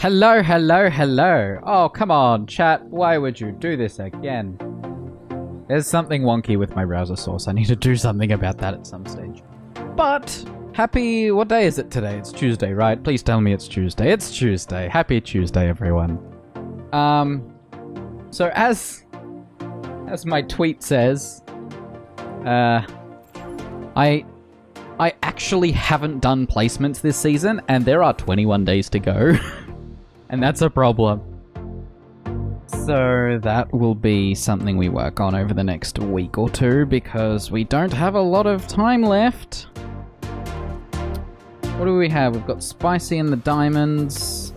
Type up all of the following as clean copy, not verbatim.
Hello, hello, hello. Oh, come on, chat. Why would you do this again? There's something wonky with my browser source. I need to do something about that at some stage. But, happy... What day is it today? It's Tuesday, right? Please tell me it's Tuesday. It's Tuesday. Happy Tuesday, everyone. So as my tweet says, I actually haven't done placements this season, and there are 21 days to go. And that's a problem. So that will be something we work on over the next week or two, because we don't have a lot of time left. What do we have? We've got Spicy and the Diamonds.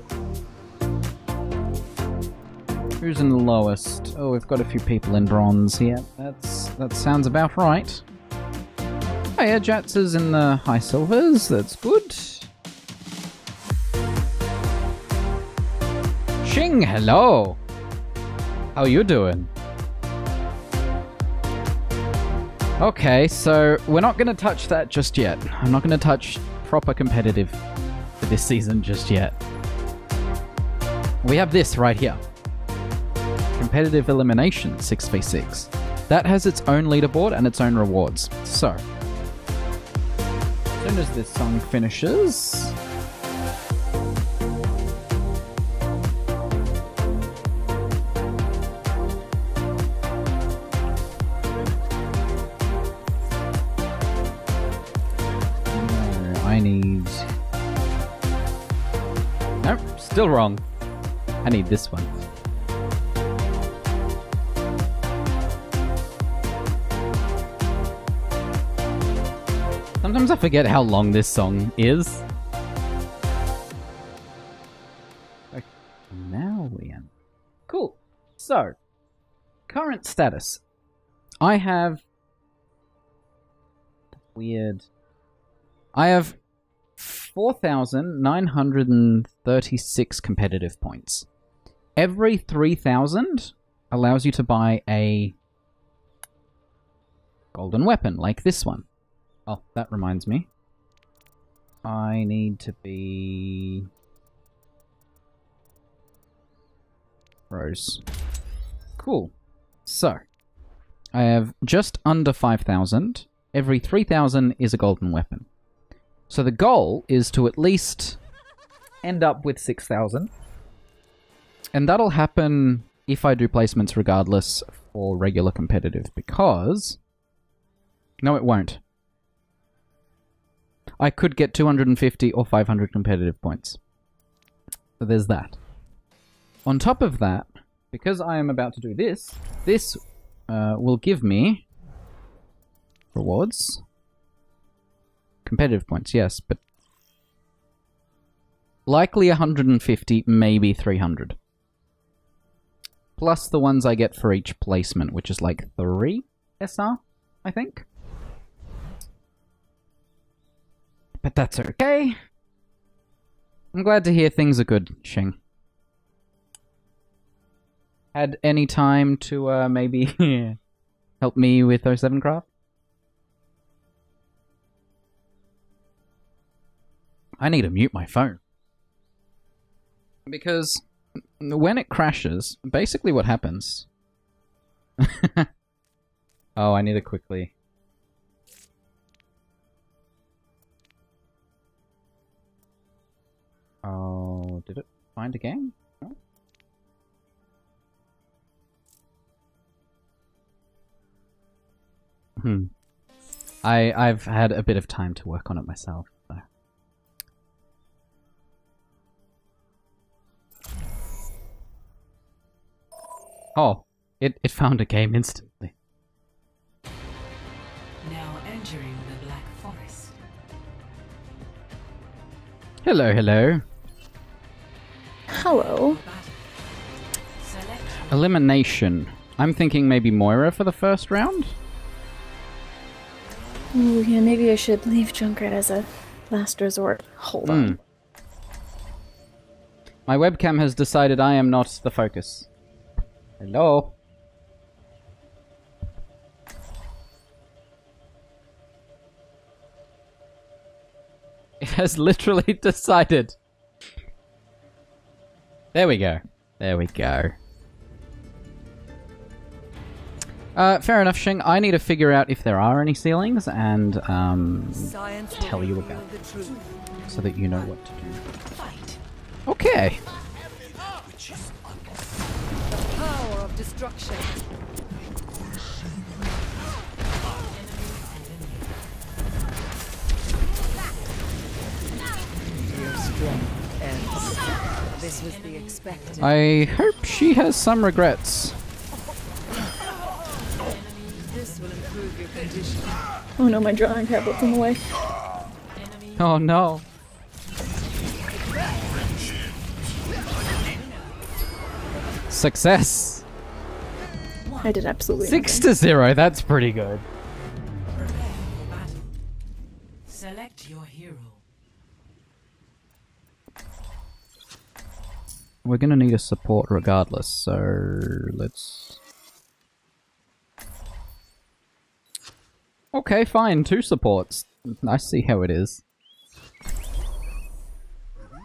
Who's in the lowest? Oh, we've got a few people in bronze here. That sounds about right. Oh yeah, Jats is in the high silvers. That's good. Shing, hello. How you doing? Okay, so we're not going to touch that just yet. I'm not going to touch proper competitive for this season just yet. We have this right here. Competitive elimination 6v6. That has its own leaderboard and its own rewards. So, as soon as this song finishes... I need... Nope, still wrong. I need this one. Sometimes I forget how long this song is. Okay, now we am. Cool. So, current status. I have... Weird... I have 4,936 competitive points. Every 3,000 allows you to buy a golden weapon, like this one. Oh, that reminds me. I need to be... Rose. Cool. So, I have just under 5,000. Every 3,000 is a golden weapon. So the goal is to at least end up with 6,000. And that'll happen if I do placements regardless for regular competitive, because... No, it won't. I could get 250 or 500 competitive points. So there's that. On top of that, because I am about to do this, this will give me rewards. Competitive points, yes, but likely 150, maybe 300. Plus the ones I get for each placement, which is like 3 SR, I think. But that's okay. I'm glad to hear things are good, Shing. Had any time to maybe help me with 07 craft? I need to mute my phone. Because when it crashes, basically what happens... Oh, I need to quickly... Oh, did it find a game? No? I've had a bit of time to work on it myself. So. Oh, it found a game instantly. Now entering the Black Forest. Hello, hello. Hello. Elimination. I'm thinking maybe Moira for the first round? Ooh, yeah, maybe I should leave Junkrat as a last resort. Hold on. My webcam has decided I am not the focus. Hello? It has literally decided. There we go. There we go. Fair enough, Shing. I need to figure out if there are any ceilings and tell you about it so that you know what to do. Okay. The power of destruction. Your strength ends. This was the expected. I hope she has some regrets. This will improve your condition. Oh no, my drawing tablet's in the way. Oh no. Success! I did absolutely 6-0, that's pretty good. Prepare for battle. Select your hero. We're gonna need a support regardless, so let's... Okay, fine, 2 supports. I see how it is.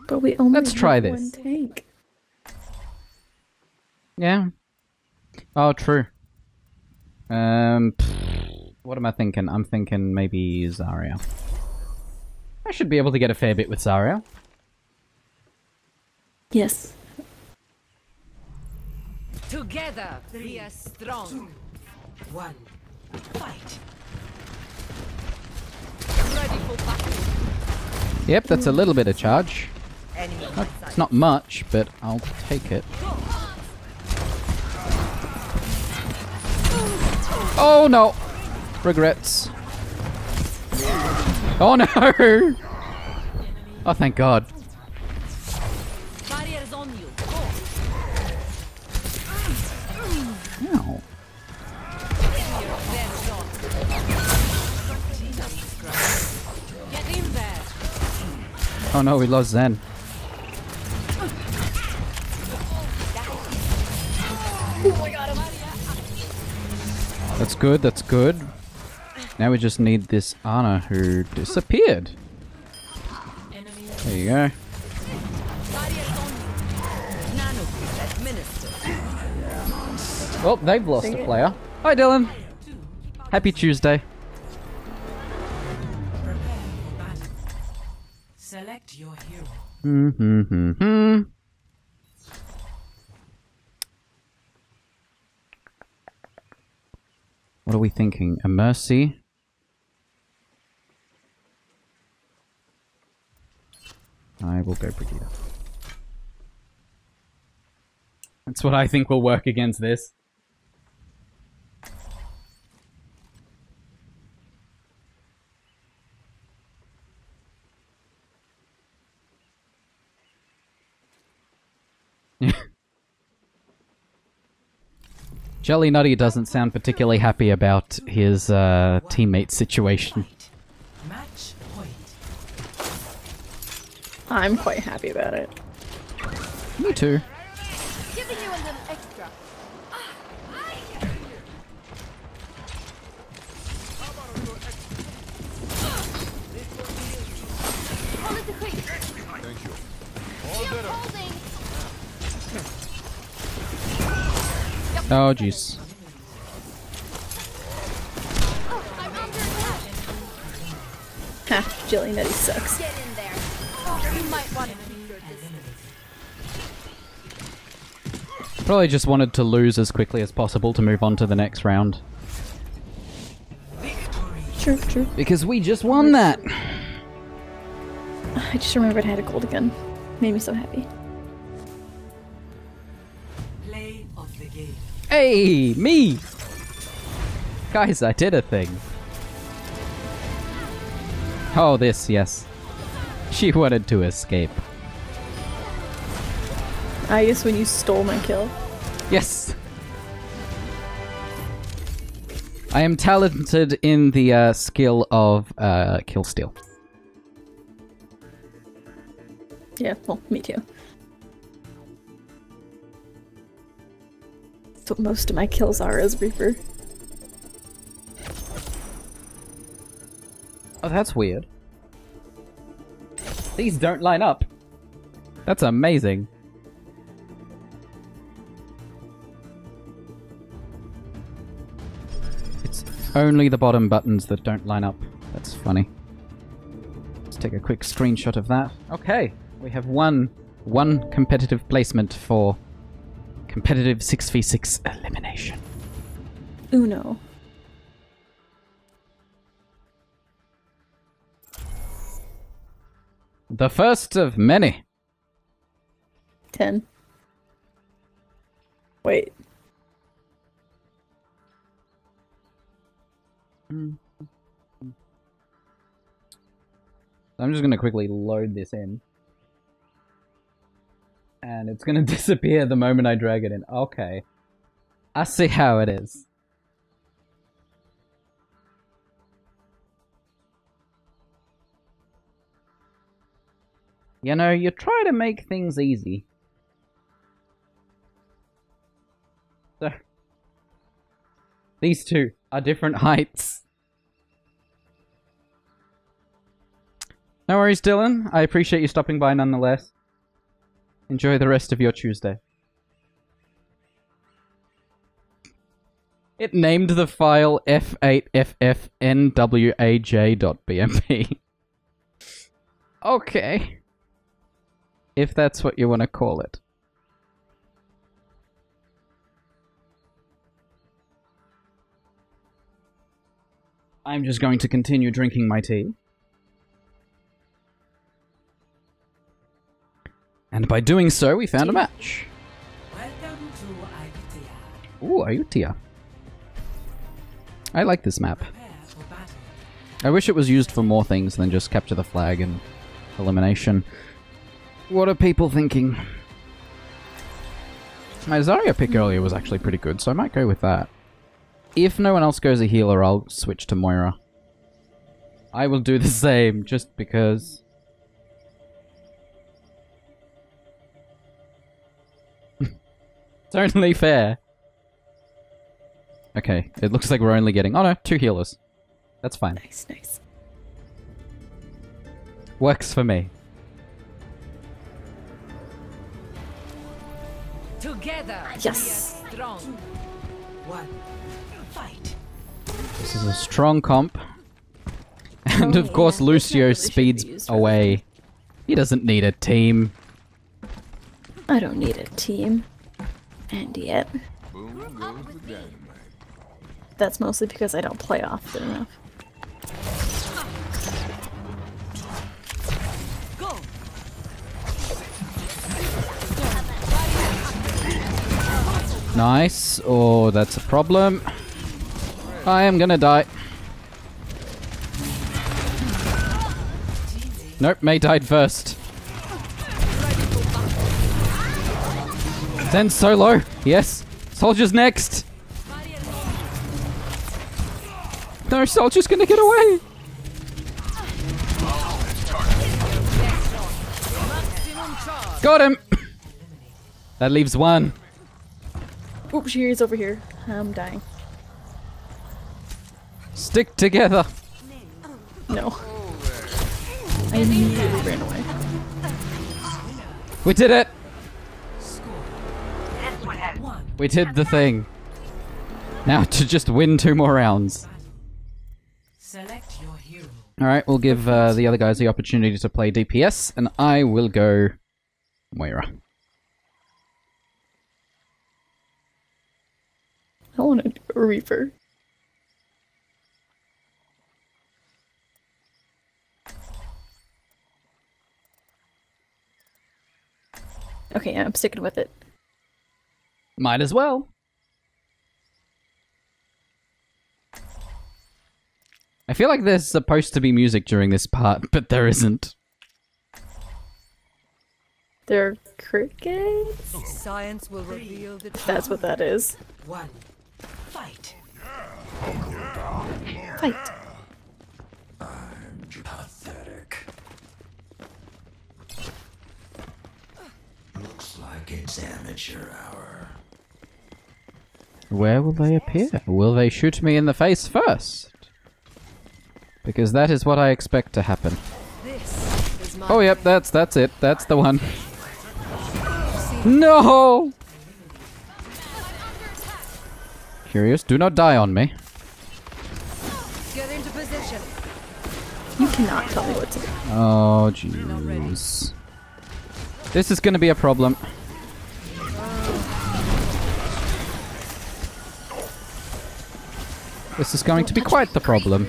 But we only Let's try have this. one tank. Yeah. Oh, true. What am I thinking? I'm thinking maybe Zarya. I should be able to get a fair bit with Zarya. Yes. Together, we are strong. 1. Fight. Ready for battle. Yep, that's a little bit of charge. Enemy It's not much, but I'll take it. Oh no! Regrets. Oh no! Oh, thank God. barriers on you. Ow. Get in there. Oh no, we lost Zen. That's good, that's good. Now we just need this Ana who disappeared. There you go. Barriers on you. Nano administered. Well, they've lost Dang a it. player. Hi Dylan. Happy Tuesday. Prepare for battle. Select your hero. Hmm. What are we thinking? A Mercy? I will go Brigitte. That's what I think will work against this. Jelly Nutty doesn't sound particularly happy about his teammate situation. Match point. I'm quite happy about it. Me too. Giving you a little extra. Hold it to quick. Thank you. Holding. Oh jeez. I'm under attack. Ha, Jelly Nutty sucks. Get in there. Oh, you might want to keep your distance. Probably just wanted to lose as quickly as possible to move on to the next round. True, true. Because we just won that! I just remembered I had a gold again. Made me so happy. Play of the game. Hey, me! Guys, I did a thing. Oh, this, yes. She wanted to escape. I guess when you stole my kill. Yes! I am talented in the skill of kill steal. Yeah, well, me too. That's what most of my kills are as Reaper. Oh, that's weird. These don't line up. That's amazing. It's only the bottom buttons that don't line up. That's funny. Let's take a quick screenshot of that. Okay, we have one competitive placement for competitive 6v6 elimination. Uno. The first of many. 10. Wait. I'm just going to quickly load this in. And it's going to disappear the moment I drag it in. Okay. I see how it is. You know, you try to make things easy. So, these two are different heights. No worries, Dylan. I appreciate you stopping by nonetheless. Enjoy the rest of your Tuesday. It named the file f8ffnwaj.bmp. Okay. If that's what you want to call it. I'm just going to continue drinking my tea. And by doing so, we found a match. Welcome to Ayutia. Ooh, Ayutia. I like this map. Prepare for battle. I wish it was used for more things than just capture the flag and elimination. What are people thinking? My Zarya pick earlier was actually pretty good, so I might go with that. If no one else goes a healer, I'll switch to Moira. I will do the same, just because. It's only fair. Okay, it looks like we're only getting... Oh no, 2 healers. That's fine. Nice, nice. Works for me. Together, Yes. we are strong. One. Fight. This is a strong comp. And Oh, of course yeah, this Lucio really should be speeds used for away. He doesn't need a team. I don't need a team. And yet. That's mostly because I don't play often enough. Go. Nice. Oh, that's a problem. I am gonna die. Nope, May died first. Then solo. Yes. Soldier's next. No, Soldier's gonna get away. Got him. That leaves one. Oops, he's over here. I'm dying. Stick together. No. I immediately ran away. We did it. One. We did the thing. Now to just win 2 more rounds. Select your hero. Alright, we'll give the other guys the opportunity to play DPS, and I will go Moira. I want to do a Reaper. Okay, I'm sticking with it. Might as well. I feel like there's supposed to be music during this part, but there isn't. They're crickets? Science will reveal the truth. That's what that is. One. Fight. Fight. Pathetic. Looks like it's amateur hour. Where will they appear? Will they shoot me in the face first? Because that is what I expect to happen. This is my Oh yep, that's it. That's the one. No! Curious, do not die on me. cannot tell me what to do. Oh, jeez. This is going to be a problem. This is going to be quite the problem.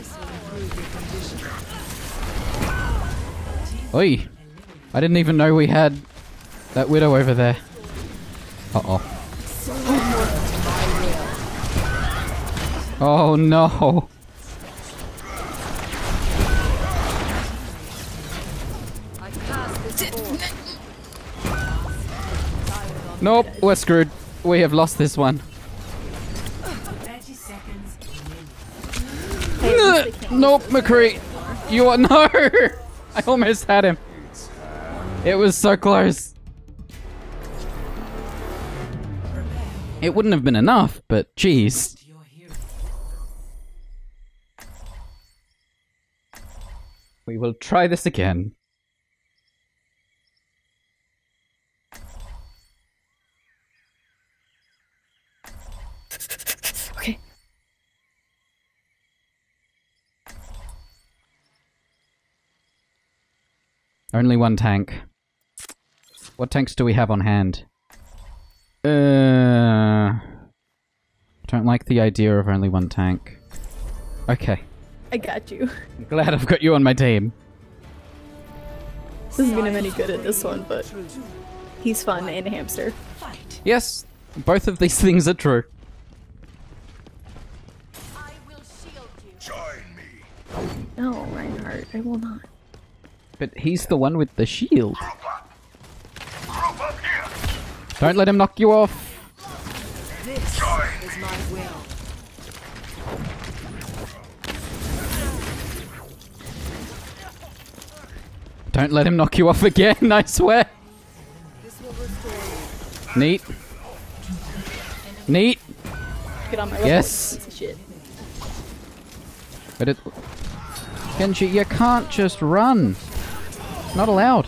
Oi! I didn't even know we had that widow over there. Uh-oh. Oh no! Nope, we're screwed. We have lost this one. 30 seconds. Nope, McCree. You are no! I almost had him. It was so close. It wouldn't have been enough, but jeez. Your hero. We will try this again. Okay. Only one tank. What tanks do we have on hand? Don't like the idea of only one tank. Okay. I got you. I'm glad I've got you on my team. Doesn't mean I'm any good at this one, but he's fun and a hamster. Fight. Yes, both of these things are true. No, Reinhardt, I will not. But he's the one with the shield. Don't let him knock you off. This is my will. Don't let him knock you off again, I swear. This will restore you. Neat. Neat. Get on my level. Yes. Piece of shit. But it... Genji, you can't just run. Not allowed.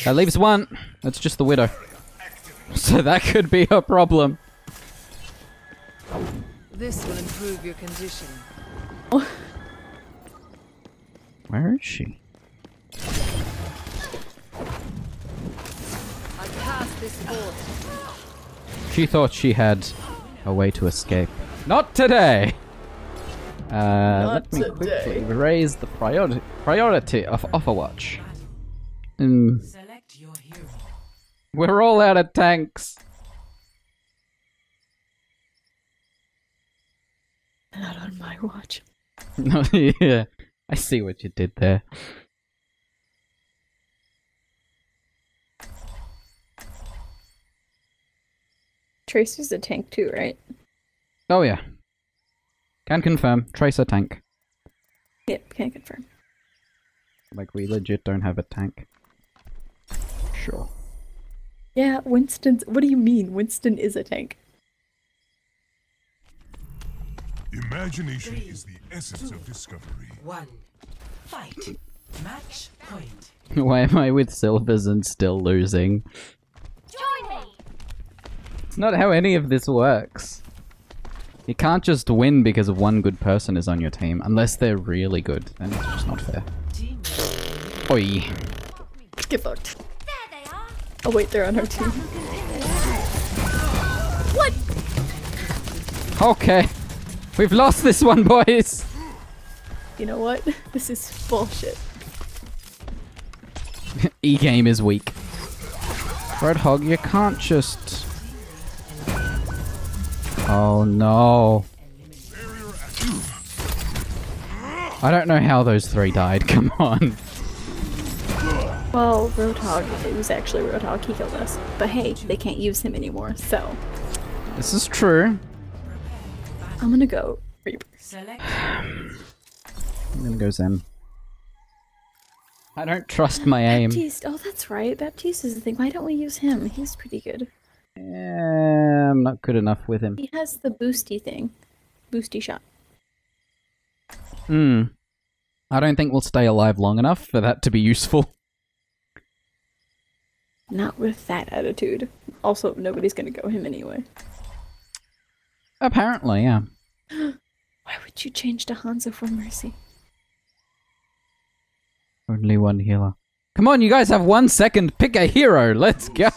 That leaves one. That's just the widow. So that could be a problem. This will improve your condition. Where is she? I cast this forth. She thought she had a way to escape. Not today! Let me quickly raise the priority of Overwatch. Select your hero. We're all out of tanks. Not on my watch. No, yeah. I see what you did there. Tracer's a tank too, right? Oh yeah. Can confirm. Tracer tank. Yep, can confirm. Like we legit don't have a tank. Sure. Yeah, Winston's... What do you mean? Winston is a tank. Imagination is the essence of discovery. 1. Fight. Match point. Why am I with silvers and still losing? Join me! It's not how any of this works. You can't just win because of one good person is on your team, unless they're really good. Then it's just not fair. Team. Oi. Get fucked. There they are! Oh wait, they're on our team. What? Okay. We've lost this one, boys. You know what? This is bullshit. E-game is weak. Roadhog, you can't just... Oh no. I don't know how those three died, come on. Well, Roadhog, it was actually Roadhog, he killed us. But hey, they can't use him anymore, so... This is true. I'm gonna go Reaper. Select. I'm gonna go Zen. I don't trust my aim. Baptiste, oh that's right, Baptiste is the thing. Why don't we use him? He's pretty good. I'm not good enough with him. He has the boosty thing. Boosty shot. I don't think we'll stay alive long enough for that to be useful. Not with that attitude. Also, nobody's gonna go him anyway. Apparently, yeah. Why would you change to Hanzo for Mercy? Only one healer. Come on, you guys have 1 second. Pick a hero. Let's go.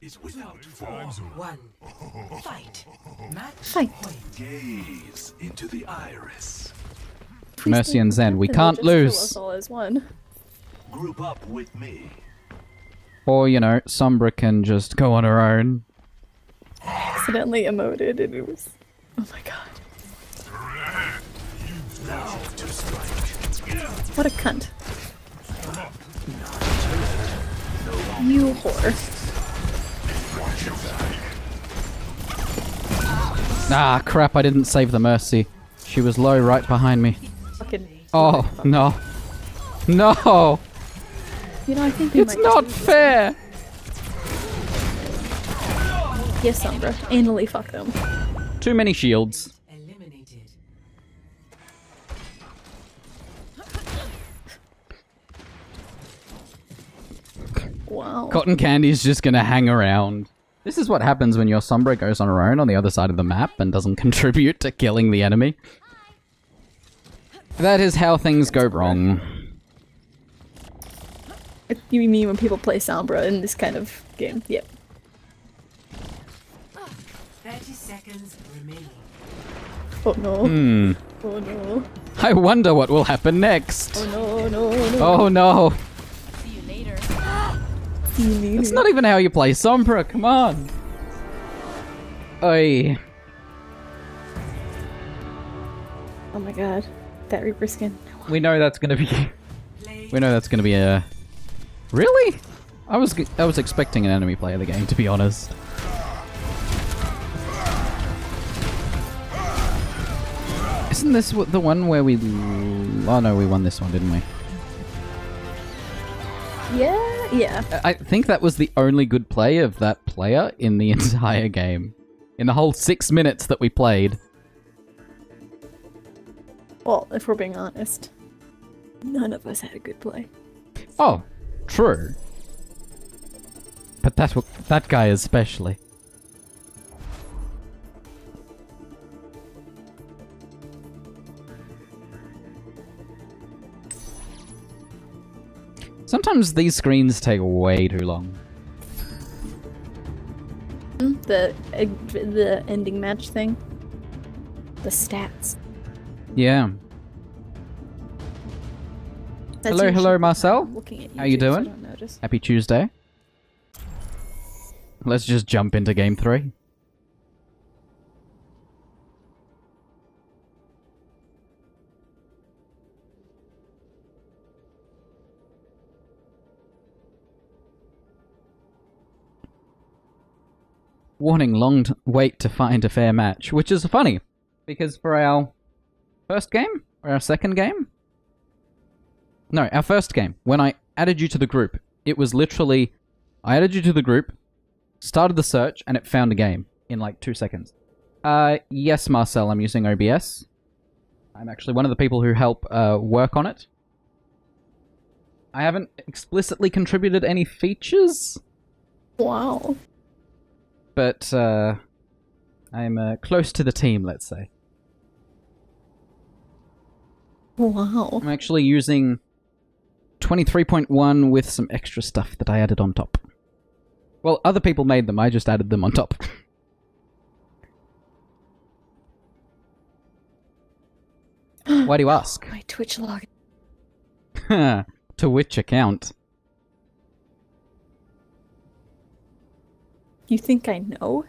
Is without form. 1. Fight. Match Fight. point. Gaze into the iris. Mercy and Zen, we Then can't just kill lose. us all as one. Group up with me. Or, you know, Sombra can just go on her own. Accidentally emoted and it was... Oh my god. Now to strike. What a cunt. You whore. Ah, crap, I didn't save the Mercy. She was low right behind me. Fucking... Oh, no. No! You know, I think we It's might not just lose this fair! one. Yes, Sombra. Anally fuck them. Too many shields. Eliminated. Wow. Cotton Candy's just gonna hang around. This is what happens when your Sombra goes on her own on the other side of the map and doesn't contribute to killing the enemy. That is how things go wrong. You mean when people play Sombra in this kind of game? Yep. 30 seconds remaining. Oh no. Hmm. Oh no. I wonder what will happen next. Oh no, no, no. Oh no. See you later. See you later. It's not even how you play Sombra, come on. Oi. Oh my god. That Reaper skin. We know that's gonna be... Play. We know that's gonna be a... Really? I was expecting an enemy player the game, to be honest. Isn't this the one where we... Oh no, we won this one, didn't we? Yeah, yeah. I think that was the only good play of that player in the entire game. In the whole 6 minutes that we played. Well, if we're being honest, none of us had a good play. Oh, true. But that guy especially. Sometimes these screens take way too long. The ending match thing. The stats. Yeah. That's Hello, usually- hello, Marcel. I'm looking at How you YouTube, so I doing? don't notice. Happy Tuesday. Let's just jump into game 3. Warning, wait to find a fair match, which is funny, because for our first game, or our second game? No, our first game, when I added you to the group, it was literally, I added you to the group, started the search, and it found a game in like 2 seconds. Yes, Marcel, I'm using OBS. I'm actually one of the people who help work on it. I haven't explicitly contributed any features, Wow. but I'm close to the team, let's say. Wow. I'm actually using 23.1 with some extra stuff that I added on top. Well, other people made them, I just added them on top. Why do you ask? My Twitch log. To which account? You think I know?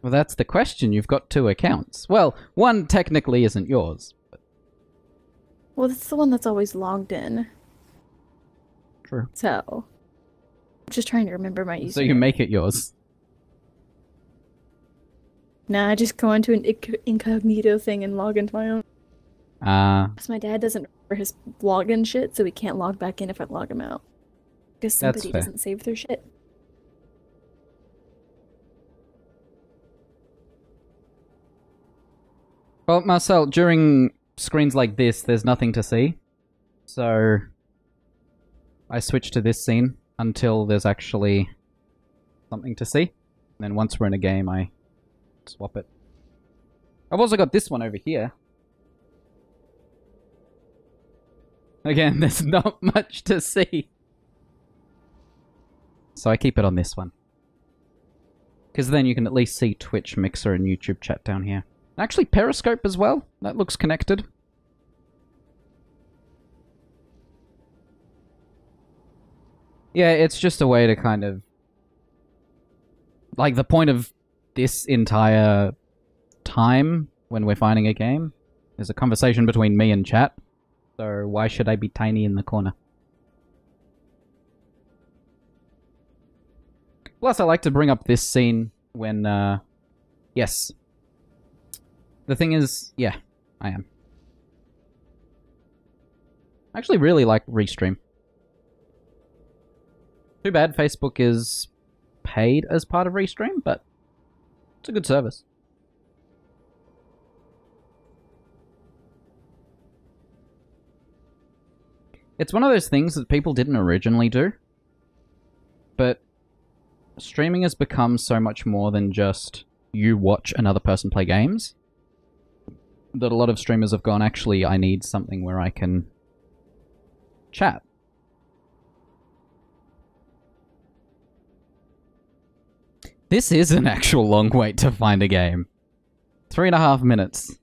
Well, that's the question. You've got 2 accounts. Well, one technically isn't yours. But Well, that's the one that's always logged in. true. So, I'm just trying to remember my username. So you make it yours. Nah, I just go into an incognito thing and log into my own. Because my dad doesn't remember his login shit, so he can't log back in if I log him out. Because That's somebody fair. doesn't save their shit. Well, Marcel, during screens like this, there's nothing to see. So I switch to this scene until there's actually something to see. And then once we're in a game, I swap it. I've also got this one over here. Again, there's not much to see. So I keep it on this one. Because then you can at least see Twitch, Mixer, and YouTube chat down here. Actually, Periscope as well. That looks connected. Yeah, it's just a way to kind of... Like, the point of this entire time when we're finding a game is a conversation between me and chat. So why should I be tiny in the corner? Plus, I like to bring up this scene when, yes. The thing is, yeah, I am. I actually really like Restream. Too bad Facebook is paid as part of Restream, but it's a good service. It's one of those things that people didn't originally do, but streaming has become so much more than just you watch another person play games, that a lot of streamers have gone, actually, I need something where I can chat. This is an actual long wait to find a game. 3.5 minutes.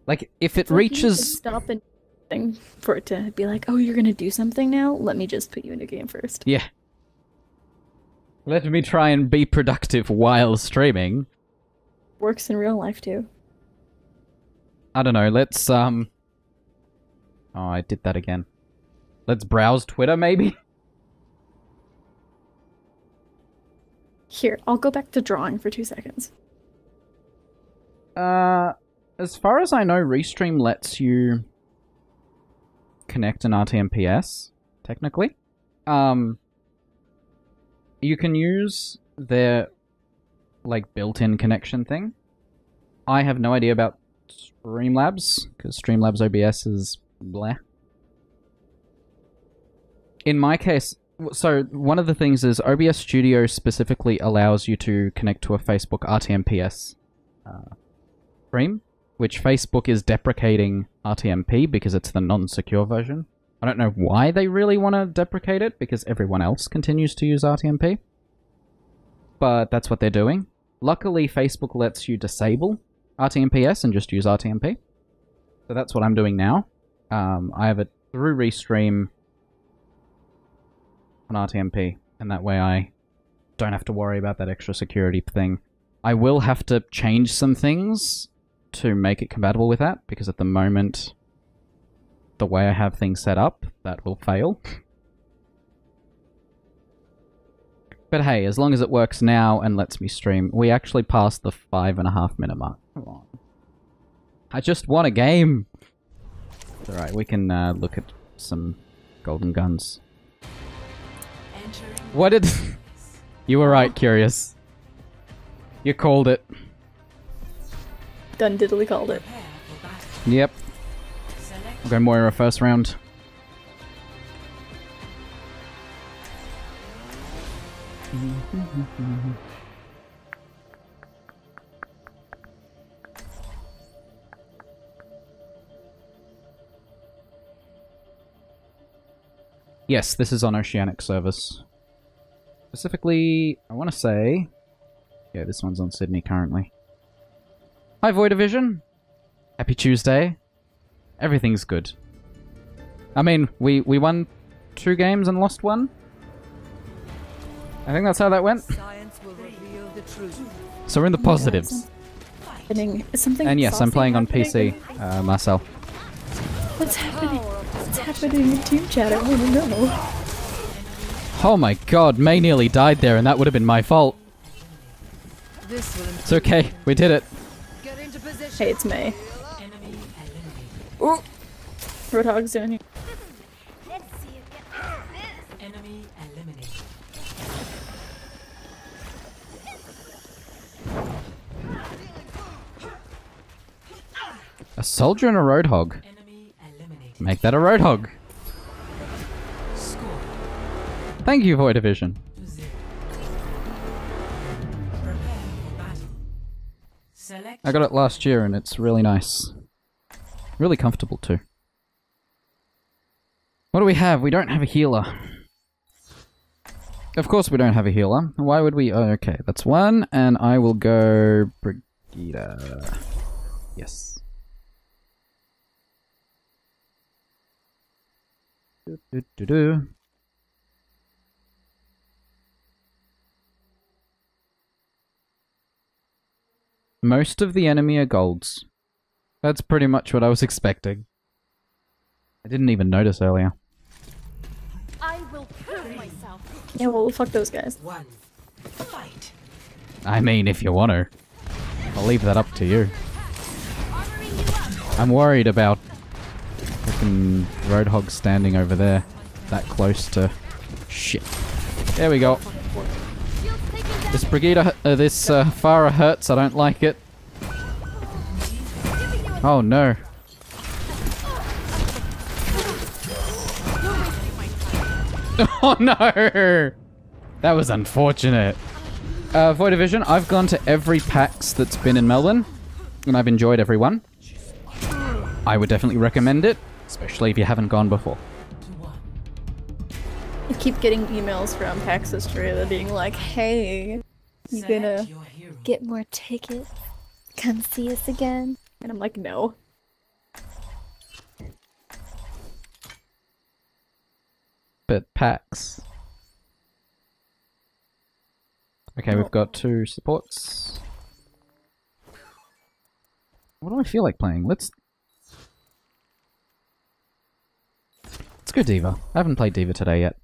Like, if it reaches... Stop and for it to be like, oh, you're gonna do something now? Let me just put you in a game first. Yeah. Let me try and be productive while streaming. Works in real life, too. I don't know, let's, Oh, I did that again. Let's browse Twitter, maybe? Here, I'll go back to drawing for 2 seconds. As far as I know, Restream lets you connect an RTMPS, technically. You can use their, like, built-in connection thing. I have no idea about Streamlabs, because Streamlabs OBS is bleh. In my case, so one of the things is OBS Studio specifically allows you to connect to a Facebook RTMPS stream, which Facebook is deprecating RTMP because it's the non-secure version. I don't know why they really want to deprecate it, because everyone else continues to use RTMP. But that's what they're doing. Luckily, Facebook lets you disable RTMPS and just use RTMP. So that's what I'm doing now. I have it through Restream on RTMP, and that way I don't have to worry about that extra security thing. I will have to change some things to make it compatible with that, because at the moment, the way I have things set up, that will fail. But hey, as long as it works now and lets me stream, we actually passed the 5.5 minute mark. Come on. I just want a game! It's alright, we can look at some golden guns. What did... You were right, Curious. You called it. Done diddly called it. Yep. We'll go Moira first round. Yes, this is on Oceanic service. Specifically, I want to say... Yeah, this one's on Sydney currently. Hi, Void Division. Happy Tuesday. Everything's good. I mean, we won 2 games and lost 1. I think that's how that went. Science will reveal the truth. So we're in the positives. Something And yes, I'm playing on happening? PC, Marcel. What's happening? What's happening in team chat? I want to know. Oh my god, May nearly died there, and that would have been my fault. This will It's okay, we did it. get into position. Hey, it's May. Ooh! Roadhog's down here. Let's see you get this. Enemy eliminated. A soldier and a roadhog. Enemy eliminated. Make that a roadhog. Score Thank you, Void Division. 2-0. Prepare for battle. Select I got it last year and it's really nice. Really comfortable too. What do we have? We don't have a healer. Of course we don't have a healer. Why would we? Oh, okay, that's one, and I will go Brigida. Yes. Do. Most of the enemy are golds. That's pretty much what I was expecting. I didn't even notice earlier. I will prove myself. Yeah, well, fuck those guys. one. Fight. I mean, if you want to. I'll leave that up to you. Armoring you up. I'm worried about fucking Roadhog standing over there. That close to... Shit. There we go. Shields taken down. This Brigida, this Farah hurts. I don't like it. Oh no. Oh no! That was unfortunate. Void Division, I've gone to every PAX that's been in Melbourne, and I've enjoyed every one. I would definitely recommend it, especially if you haven't gone before. I keep getting emails from PAX Australia being like, hey, you gonna Select your hero. get more tickets? Come see us again? And I'm like, no. But PAX. Okay, we've got 2 supports. What do I feel like playing? Let's go Diva. I haven't played Diva today yet.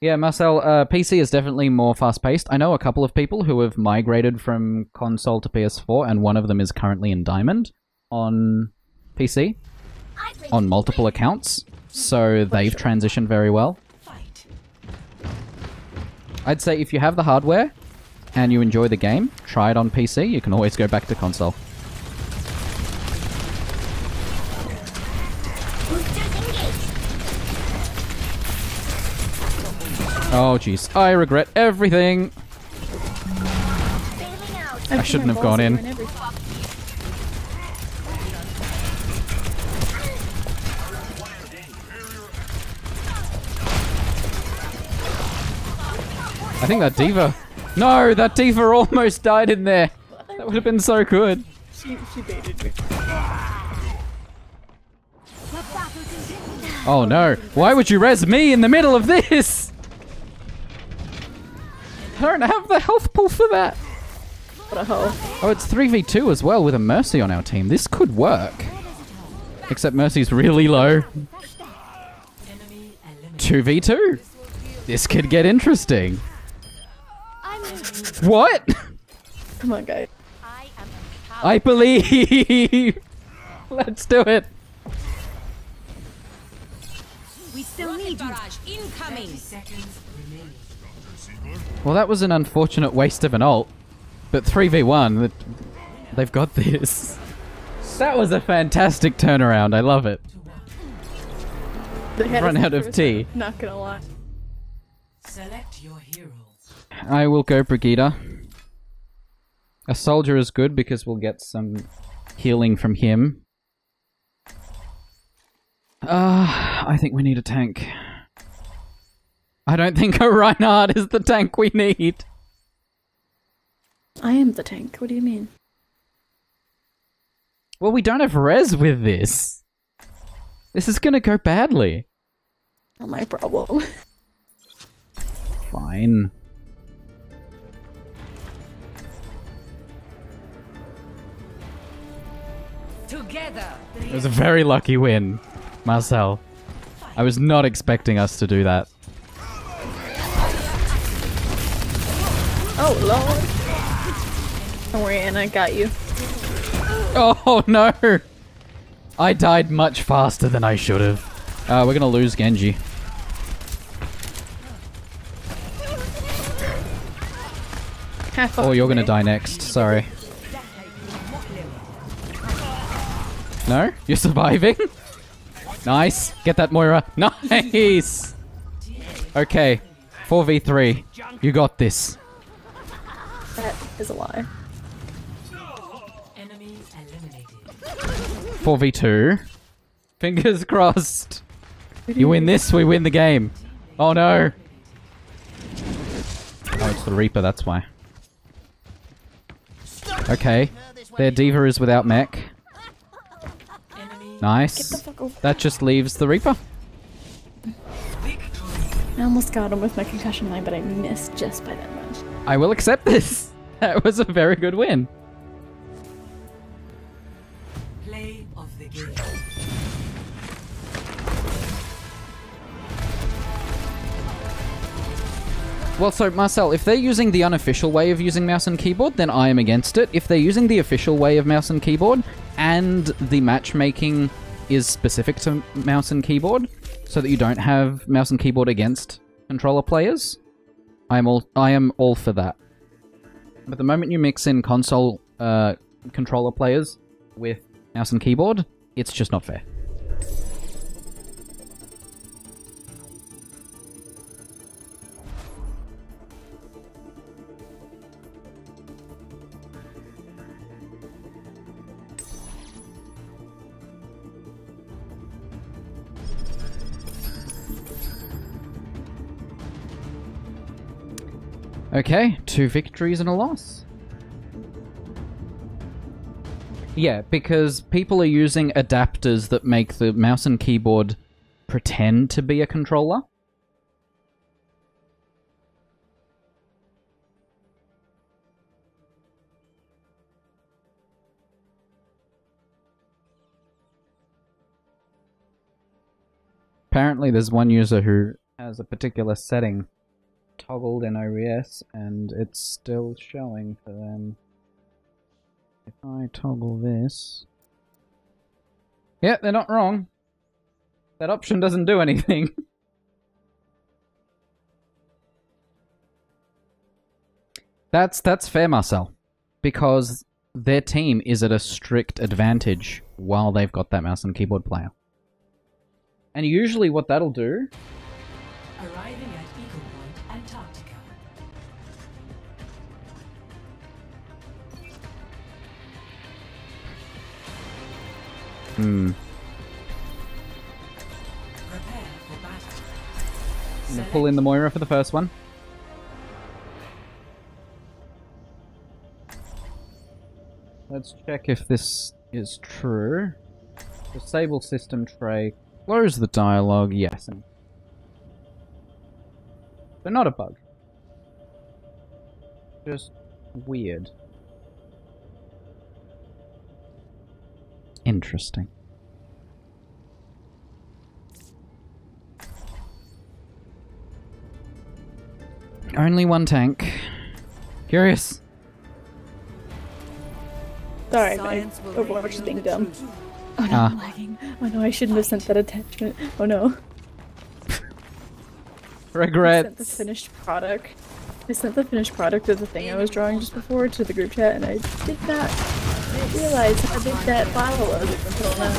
Yeah, Marcel, PC is definitely more fast-paced. I know a couple of people who have migrated from console to PS4, and one of them is currently in Diamond on PC, on multiple accounts, so they've transitioned very well. Fight. I'd say if you have the hardware and you enjoy the game, try it on PC. You can always go back to console. Oh jeez, I regret everything. I shouldn't have gone in. I think that Diva... No, that Diva almost died in there. That would have been so good. She baited me. Oh no, why would you res me in the middle of this? I don't have the health pool for that. What a hoe. Oh, it's 3v2 as well with a Mercy on our team. This could work. Except Mercy's really low. 2v2. This could get interesting. What? Come on, guys. I believe. Let's do it. We still need you. Incoming. 30 seconds remaining. Well, that was an unfortunate waste of an ult. But 3v1, they've got this. That was a fantastic turnaround. I love it. They had Run us out of first, tea. Not gonna lie. Select your hero. I will go Brigida. A soldier is good because we'll get some healing from him. I think we need a tank. I don't think a Reinhardt is the tank we need. I am the tank. What do you mean? Well, we don't have res with this. This is gonna go badly. Not my problem. Fine. Together. It was a very lucky win, Marcel. I was not expecting us to do that. Oh, Lord. Don't worry, Anna, I got you. Oh no! I died much faster than I should have. We're gonna lose Genji. Oh, you're gonna die next. Sorry. No? You're surviving? Nice. Get that, Moira. Nice! Okay. 4v3. You got this. That is a lie. 4v2. Fingers crossed. You win this, we win the game. Oh no. Oh, it's the Reaper, that's why. Okay. Their D.Va is without mech. Nice. That just leaves the Reaper. I almost got him with my concussion line, but I missed just by that much. I will accept this. That was a very good win. Play of the game. Well, so, Marcel, if they're using the unofficial way of using mouse and keyboard, then I am against it. If they're using the official way of mouse and keyboard, and the matchmaking is specific to mouse and keyboard, so that you don't have mouse and keyboard against controller players, I am all for that. But the moment you mix in console controller players with mouse and keyboard, it's just not fair. Okay, 2 victories and a loss. Yeah, because people are using adapters that make the mouse and keyboard pretend to be a controller. Apparently there's one user who has a particular setting toggled in OBS, and it's still showing for them. If I toggle this... Yeah, they're not wrong. That option doesn't do anything. That's fair, Marcel. Because their team is at a strict advantage while they've got that mouse and keyboard player. And usually what that'll do... Arriving at Eagle Point, Antarctica. Prepare for battle. I'm gonna pull in the Moira for the first one. Let's check if this is true. Disable system tray. Close the dialogue. Yes. But not a bug. Just weird. Interesting. Only one tank. Curious. Sorry, my Overwatch is being dumb. Oh no, I'm lagging. Oh no, I shouldn't have sent that attachment. Oh no. Regrets. I sent the finished product. I sent the finished product of the thing I was drawing just before to the group chat, and I did not realize how big that file was until now.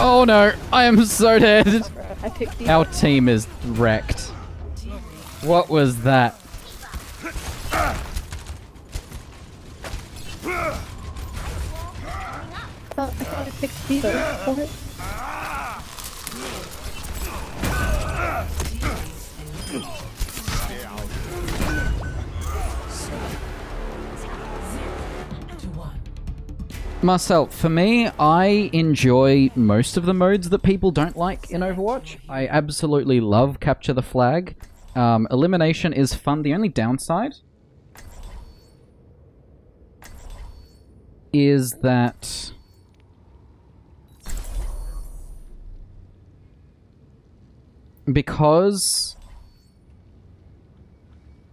Oh no, I am so dead. I picked the Our team is wrecked. What was that? I thought I picked the for it. Marcel, for me, I enjoy most of the modes that people don't like in Overwatch. I absolutely love Capture the Flag. Elimination is fun. The only downside is that because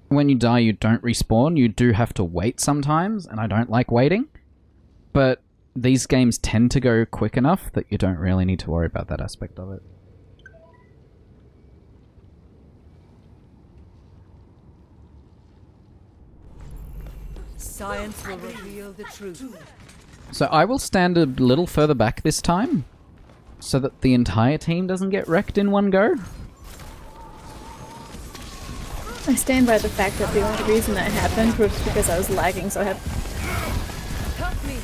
when you die you don't respawn, you do have to wait sometimes, and I don't like waiting. But these games tend to go quick enough that you don't really need to worry about that aspect of it. Science will reveal the truth. So I will stand a little further back this time, so that the entire team doesn't get wrecked in one go. I stand by the fact that the only reason that happened was because I was lagging, so I had... Help me!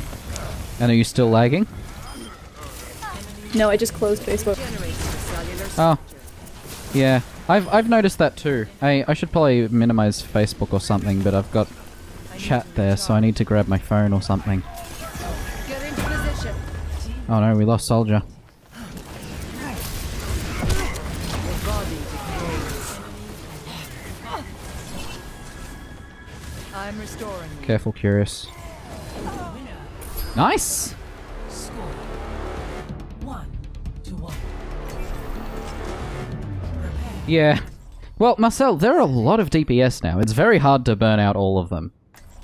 And are you still lagging? No, I just closed Facebook. Oh. Yeah. I've noticed that too. I should probably minimize Facebook or something, but I've got chat there, so I need to grab my phone or something. Get into position. Oh no, we lost Soldier. I'm restoring you. Careful, Curious. Nice! Score 1-1. Yeah. Well, Marcel, there are a lot of DPS now. It's very hard to burn out all of them.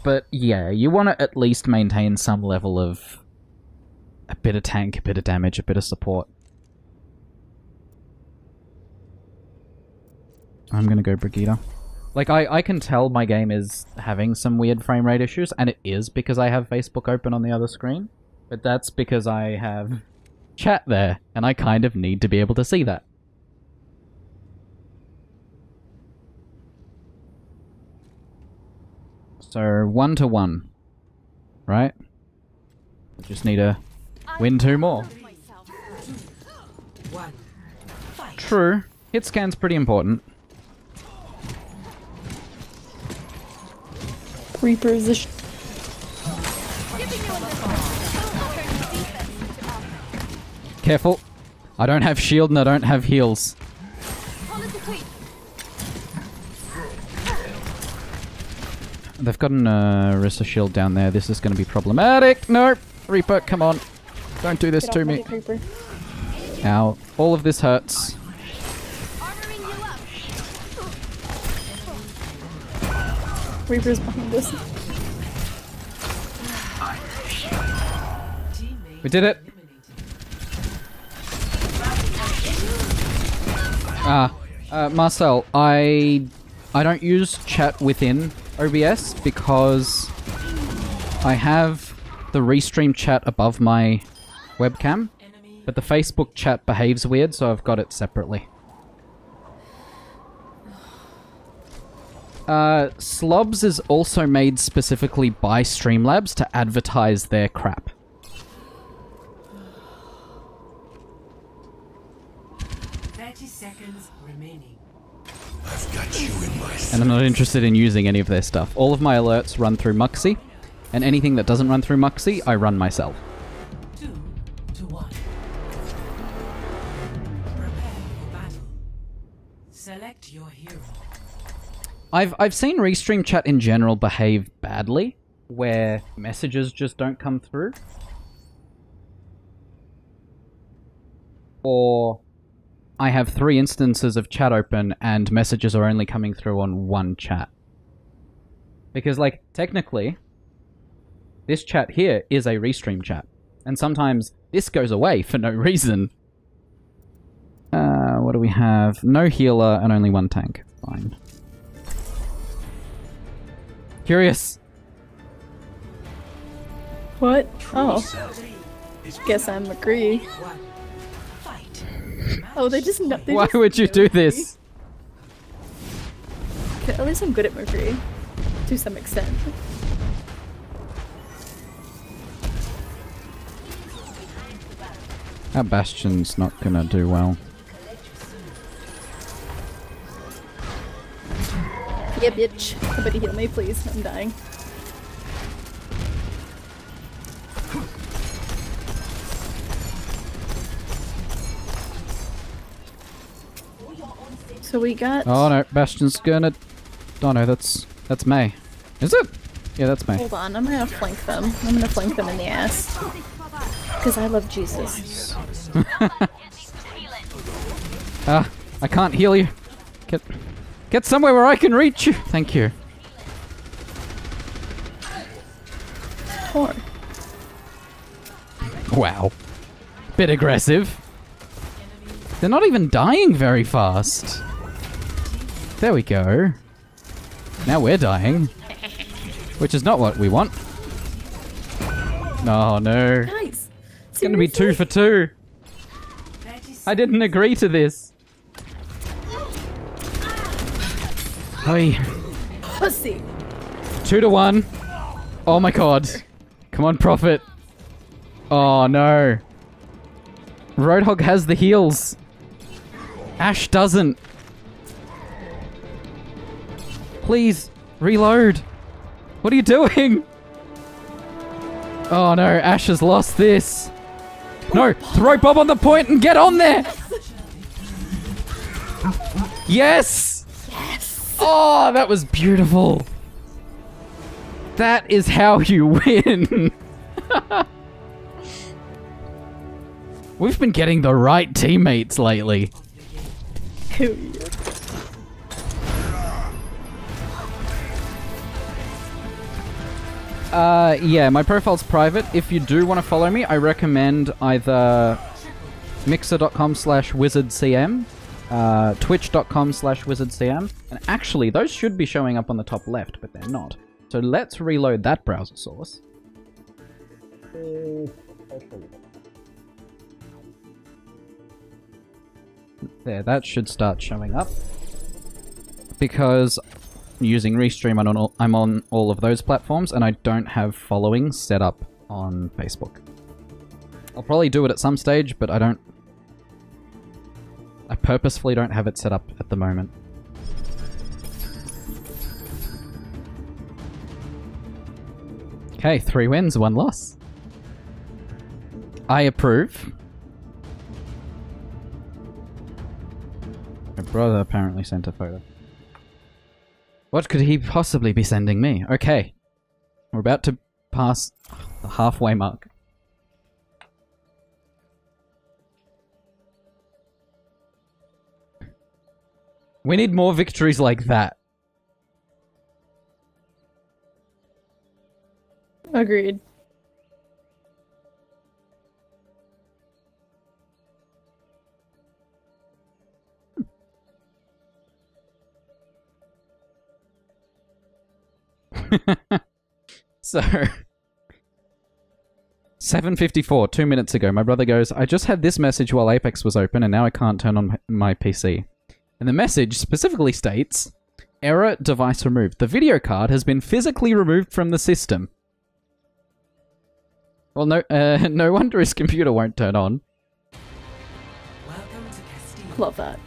But yeah, you want to at least maintain some level of a bit of tank, a bit of damage, a bit of support. I'm gonna go Brigitte. Like, I can tell my game is having some weird frame rate issues, and it is because I have Facebook open on the other screen. But that's because I have chat there, and I kind of need to be able to see that. So, 1-1. Right? I just need to win 2 more. True. Hit scan's pretty important. Reposition. Careful. I don't have shield and I don't have heals. They've got an Orisa shield down there. This is going to be problematic. No! Reaper, come on. Don't do this to me. Ow. All of this hurts. Reaper's behind us. We did it! Marcel, I don't use chat within OBS because I have the restream chat above my webcam, but the Facebook chat behaves weird, so I've got it separately. Slobs is also made specifically by Streamlabs to advertise their crap. 30 seconds remaining. I've got you in my sights. And I'm not interested in using any of their stuff. All of my alerts run through Muxy, and anything that doesn't run through Muxy, I run myself. 2-1. Prepare for battle. Select your hero. I've seen Restream chat in general behave badly, where messages just don't come through. Or I have 3 instances of chat open and messages are only coming through on one chat. Because, like, technically, this chat here is a Restream chat. And sometimes this goes away for no reason. What do we have? No healer and only 1 tank. Fine. Curious. What? Oh. Guess I'm McCree. Oh, they just know. Why would you do this? Okay, at least I'm good at McCree. To some extent. Our Bastion's not gonna do well. Yeah, bitch. Somebody heal me, please. I'm dying. So we got... Oh no, Bastion's gonna... Oh no, that's May. Is it? Yeah, that's May. Hold on, I'm gonna flank them. I'm gonna flank them in the ass. Because I love Jesus. I can't heal you. Get somewhere where I can reach you. Thank you. Poor. Wow. Bit aggressive. They're not even dying very fast. There we go. Now we're dying. Which is not what we want. Oh no. Nice. It's gonna be 2 for 2. I didn't agree to this. Hey. Pussy. 2-1. Oh my god. Come on, Prophet. Oh no. Roadhog has the heals. Ash doesn't. Please, reload. What are you doing? Oh no, Ash has lost this. No, throw Bob on the point and get on there. Yes! Yes! Oh, that was beautiful. That is how you win. We've been getting the right teammates lately. Yeah, my profile's private. If you do want to follow me, I recommend either mixer.com/wizardcm, twitch.com/wizardcm, and actually, those should be showing up on the top left, but they're not. So let's reload that browser source. There, that should start showing up. Because using Restream, I'm on all of those platforms, and I don't have following set up on Facebook. I'll probably do it at some stage, but I purposefully don't have it set up at the moment. Okay, 3 wins, 1 loss. I approve. My brother apparently sent a photo. What could he possibly be sending me? Okay. We're about to pass the halfway mark. We need more victories like that. Agreed. So, 7:54, 2 minutes ago, my brother goes, I just had this message while Apex was open and now I can't turn on my PC. And the message specifically states, error, device removed. The video card has been physically removed from the system. Well, no wonder his computer won't turn on. Welcome to Castile. Love that.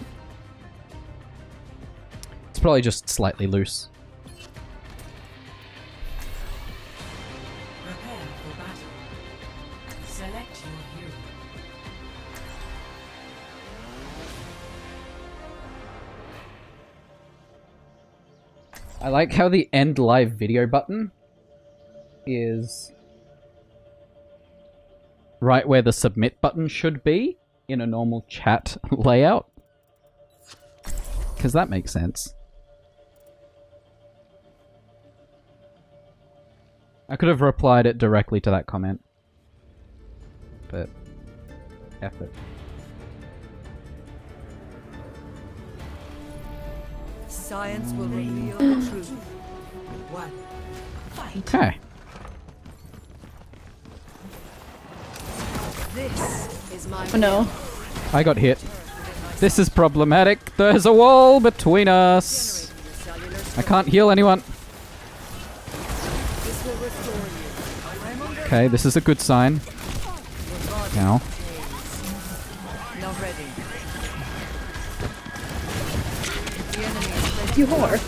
It's probably just slightly loose. Prepare for battle. Select your hero. I like how the end live video button is right where the submit button should be in a normal chat layout. Because that makes sense. I could have replied it directly to that comment. But, effort. Science will reveal the truth. One. Fight. Okay. This is my Oh no. I got hit. This is problematic. There's a wall between us. I can't heal anyone. This will restore you. Okay, this is a good sign. Now. Not ready. The enemy is ready. You whore.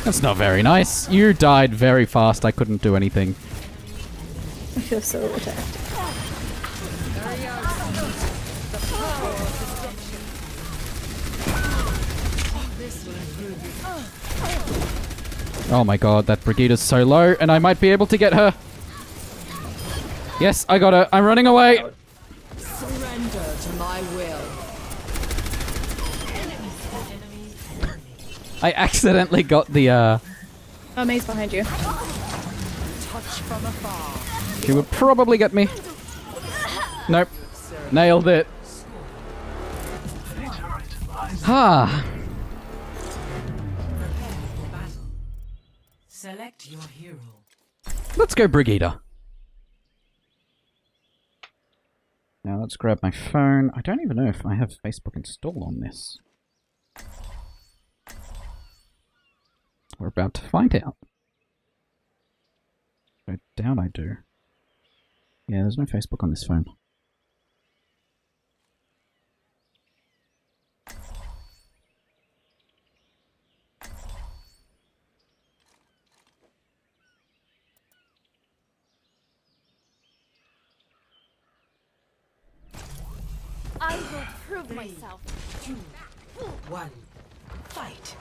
That's not very nice. You died very fast. I couldn't do anything. I feel so attacked. Oh my god, that Brigida's so low, and I might be able to get her. Yes, I got her. I'm running away. Surrender to my will. I accidentally got the, Oh, May's behind you. Touch from afar. She would probably get me. Nope. Nailed it. Ah. Prepare for battle. Select your hero. Let's go Brigida. Now let's grab my phone. I don't even know if I have Facebook installed on this. We're about to find out. I doubt I do. Yeah, there's no Facebook on this phone. I will prove myself. 2, 1, fight.